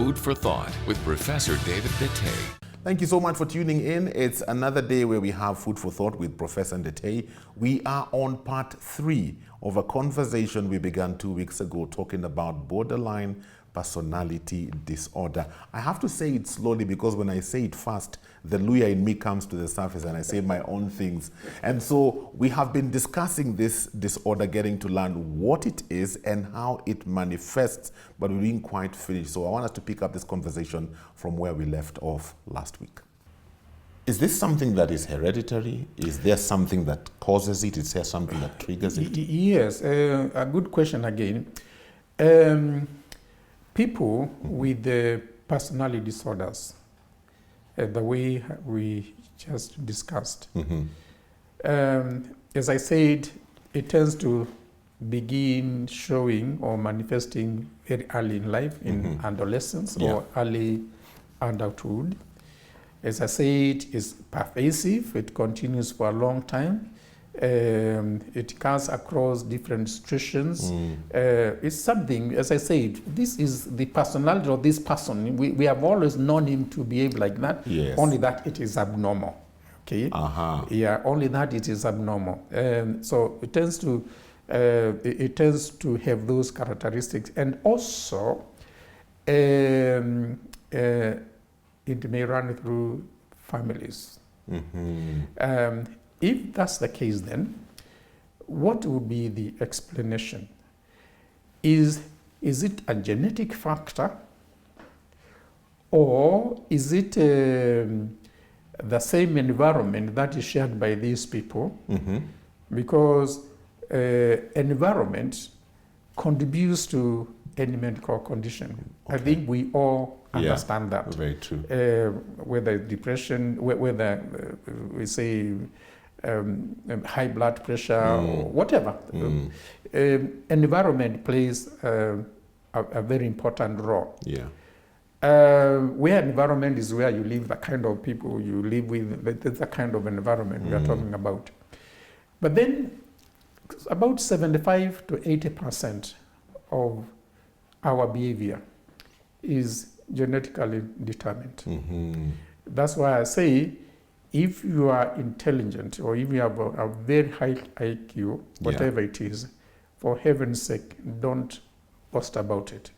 Food for Thought with Professor David Dete. Thank you so much for tuning in. It's another day where we have Food for Thought with Professor Ndete. We are on part 3 of a conversation we began 2 weeks ago talking about borderline personality disorder. I have to say it slowly because when I say it fast, the lawyer in me comes to the surface and I say my own things. And so we have been discussing this disorder, getting to learn what it is and how it manifests, but we didn't quite finish. So I want us to pick up this conversation from where we left off last week. Is this something that is hereditary? Is there something that causes it? Is there something that triggers it? Yes, a good question again. People with personality disorders, the way we just discussed, as I said, it tends to begin showing or manifesting very early in life, in adolescence or early adulthood. As I said, it's pervasive, it continues for a long time. It cuts across different situations. It's something, as I said, this is the personality of this person. We have always known him to behave like that, only that it is abnormal. Okay? Yeah, only that it is abnormal. So it tends to have those characteristics. And also, it may run through families. If that's the case, then what would be the explanation? Is it a genetic factor, or is it the same environment that is shared by these people? Because environment contributes to any medical condition. I think we all understand that. Very true. Whether depression, whether we say high blood pressure or whatever. Environment plays a very important role. Where environment is where you live, the kind of people you live with, that's the kind of environment we are talking about. But then about 75 to 80% of our behavior is genetically determined. That's why I say, if you are intelligent or if you have a very high IQ, whatever it is, for heaven's sake, don't boast about it.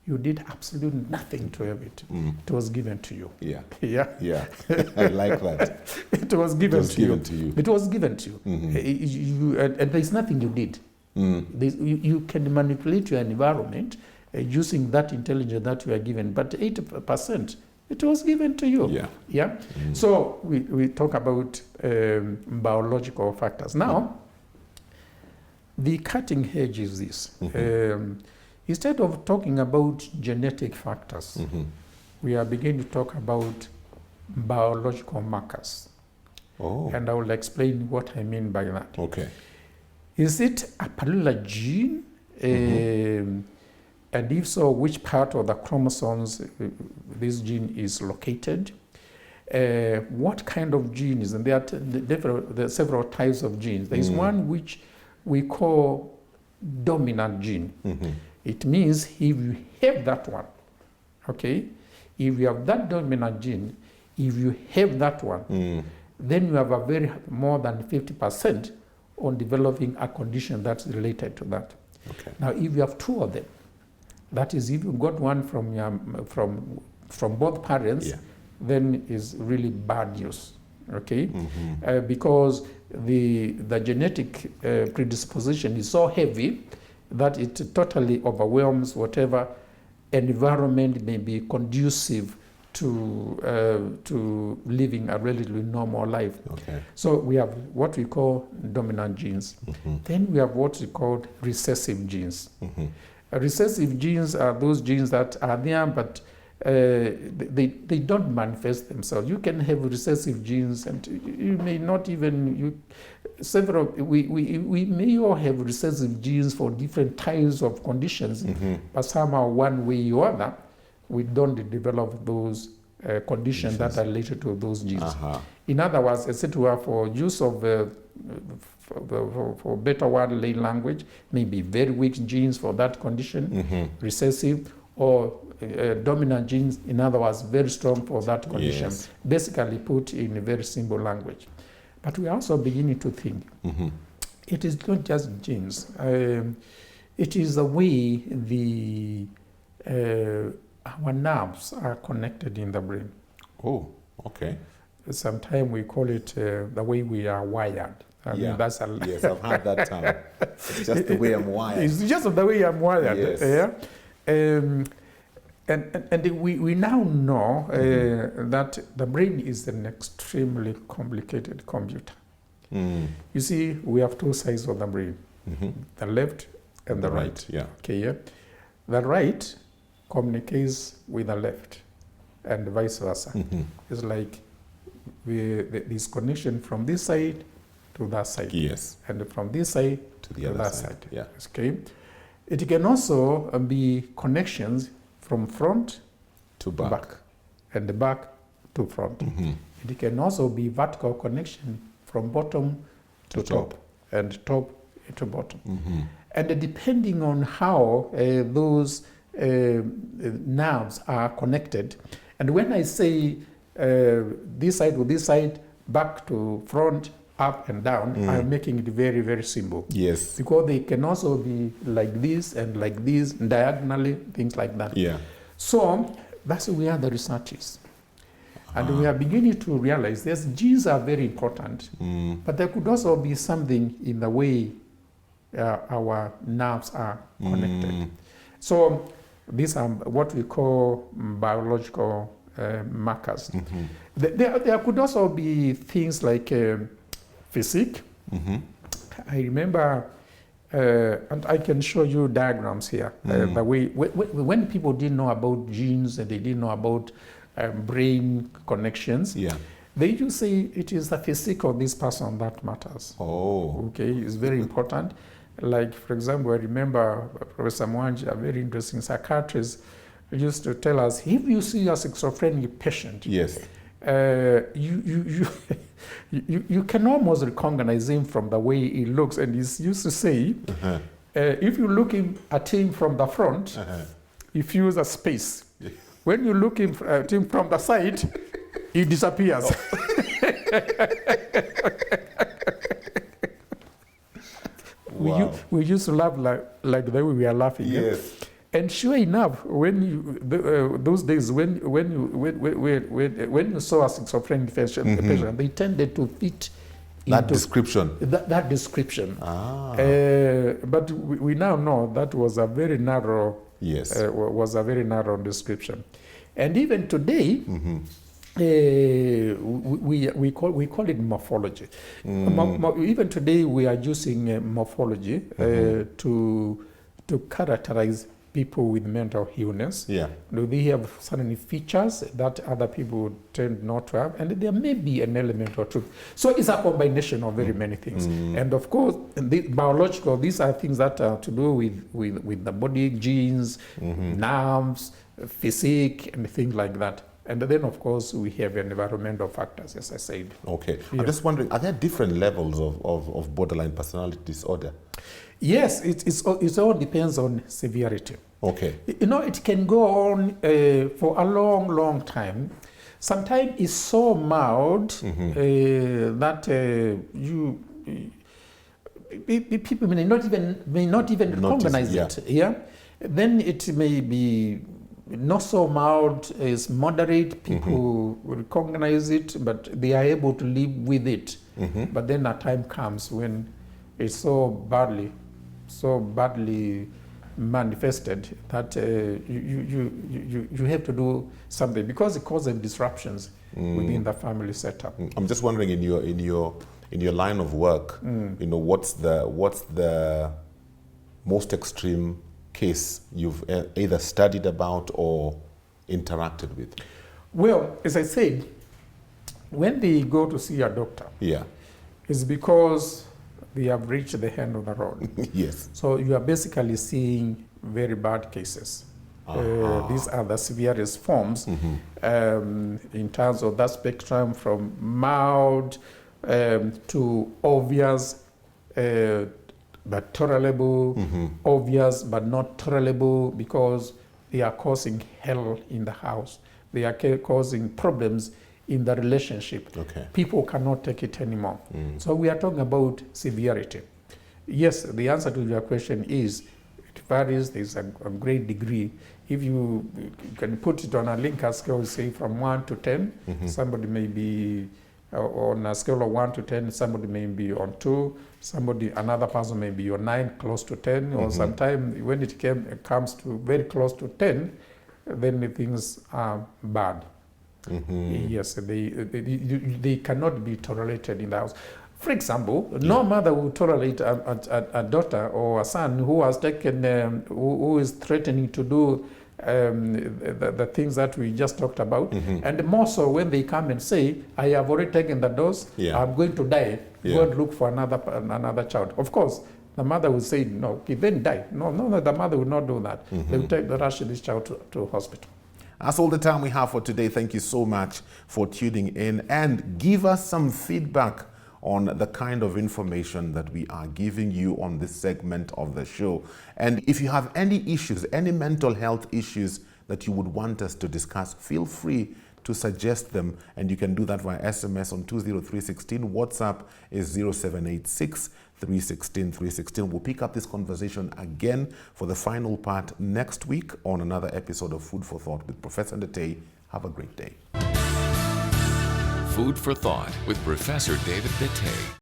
You did absolutely nothing to have it. It was given to you. I like that. It was given to you. It was given to you. And there's nothing you did. You can manipulate your environment using that intelligence that you are given, but 80%, it was given to you. So we talk about biological factors. Now, the cutting edge is this. Instead of talking about genetic factors, we are beginning to talk about biological markers. And I will explain what I mean by that. Is it a particular gene? And if so, which part of the chromosomes this gene is located? What kind of genes? And there are several types of genes. There is one which we call dominant gene. It means if you have that one, okay? If you have that dominant gene, if you have that one, then you have a very more than 50% on developing a condition that's related to that. Now, if you have two of them, that is, if you got one from both parents, then is really bad news, okay? Because the genetic predisposition is so heavy that it totally overwhelms whatever environment may be conducive to living a relatively normal life. So we have what we call dominant genes. Then we have what we call recessive genes. Recessive genes are those genes that are there, but they don't manifest themselves. You can have recessive genes, and you may not even we may all have recessive genes for different types of conditions, but somehow one way or other, we don't develop those conditions that are related to those genes. In other words, etc., for use of for better worldly language, maybe very weak genes for that condition, recessive, or dominant genes, in other words, very strong for that condition. Yes. Basically put in a very simple language. But we are also beginning to think it is not just genes. It is the way our nerves are connected in the brain. Oh, okay. Sometimes we call it the way we are wired. I mean, that's yes, I've heard that term. It's just the way I'm wired. It's just the way I'm wired. Yes. Yeah? And we now know that the brain is an extremely complicated computer. You see, we have two sides of the brain, the left and the right. Yeah. Okay, yeah? The right communicates with the left and vice versa. It's like this connection from this side to that side. Yes. And from this side To the other that side. Yeah. Okay. It can also be connections from front To back. and the back to front. It can also be vertical connection from bottom to top and top to bottom. And depending on how those nerves are connected, and when I say this side with this side, back to front, up and down, I'm making it very, very simple. Yes. Because they can also be like this and like this, diagonally, things like that. Yeah. So that's where the research is. And we are beginning to realize yes, genes are very important, but there could also be something in the way our nerves are connected. So these are what we call biological markers. There could also be things like physics. I remember, and I can show you diagrams here. The way when people didn't know about genes and they didn't know about brain connections, they used to say it is the physique of this person that matters. Oh. Okay, it's very important. Like, for example, I remember Professor Mwanji, a very interesting psychiatrist, used to tell us, if you see a schizophrenic patient, Yes. you can almost recognize him from the way he looks. And he used to say, if you look at him from the front, he fills a space. When you look at him from the side, he disappears. Wow. We used to laugh like the way we are laughing. Yes. And sure enough, when you those days when you saw a schizophrenic patient, they tended to fit That into description. that description. But we now know that was a very narrow. Yes. Was a very narrow description, and even today. We call it morphology. Even today, we are using morphology to characterize people with mental illness. Yeah. They have certain features that other people tend not to have, and there may be an element or two. So it's a combination of very many things. And of course, the biological, these are things that are to do with the body, genes, nerves, physique, and things like that. And then, of course, we have environmental factors, as I said. Okay. Yeah. I'm just wondering, are there different levels of borderline personality disorder? Yes, it all depends on severity. Okay. You know, it can go on for a long, long time. Sometimes it's so mild that people may not even recognize Notice, it. Yeah. Then it may be not so mild, is moderate. People recognize it, but they are able to live with it. But then a time comes when it's so badly manifested that you have to do something because it causes disruptions within the family setup. I'm just wondering, in your line of work, you know, what's the most extreme case you've either studied about or interacted with? Well, as I said, when they go to see a doctor, Yeah. it's because they have reached the end of the road. Yes. So you are basically seeing very bad cases. These are the severest forms in terms of that spectrum, from mild to obvious but tolerable, obvious but not tolerable, because they are causing hell in the house. They are causing problems in the relationship. Okay. People cannot take it anymore. So we are talking about severity. Yes, the answer to your question is it varies. There's a great degree. If you can put it on a Likert scale, say from 1 to 10, somebody may be on a scale of 1 to 10, somebody may be on 2, another person may be on 9, close to 10, or sometimes when it comes to very close to 10, then the things are bad. Yes, they cannot be tolerated in the house. For example, no mother will tolerate a daughter or a son who has taken, who is threatening to do the things that we just talked about, and more so when they come and say, "I have already taken the dose. I'm going to die. Go and look for another child." Of course, the mother will say, "No, he then die." No, the mother will not do that. They will rush this child to hospital. That's all the time we have for today. Thank you so much for tuning in, and give us some feedback on the kind of information that we are giving you on this segment of the show. And if you have any issues, any mental health issues that you would want us to discuss, feel free to suggest them, and you can do that via SMS on 20316. WhatsApp is 0786 316 316. We'll pick up this conversation again for the final part next week on another episode of Food for Thought with Professor Ndetey. Have a great day. Food for Thought with Professor David Ndetey.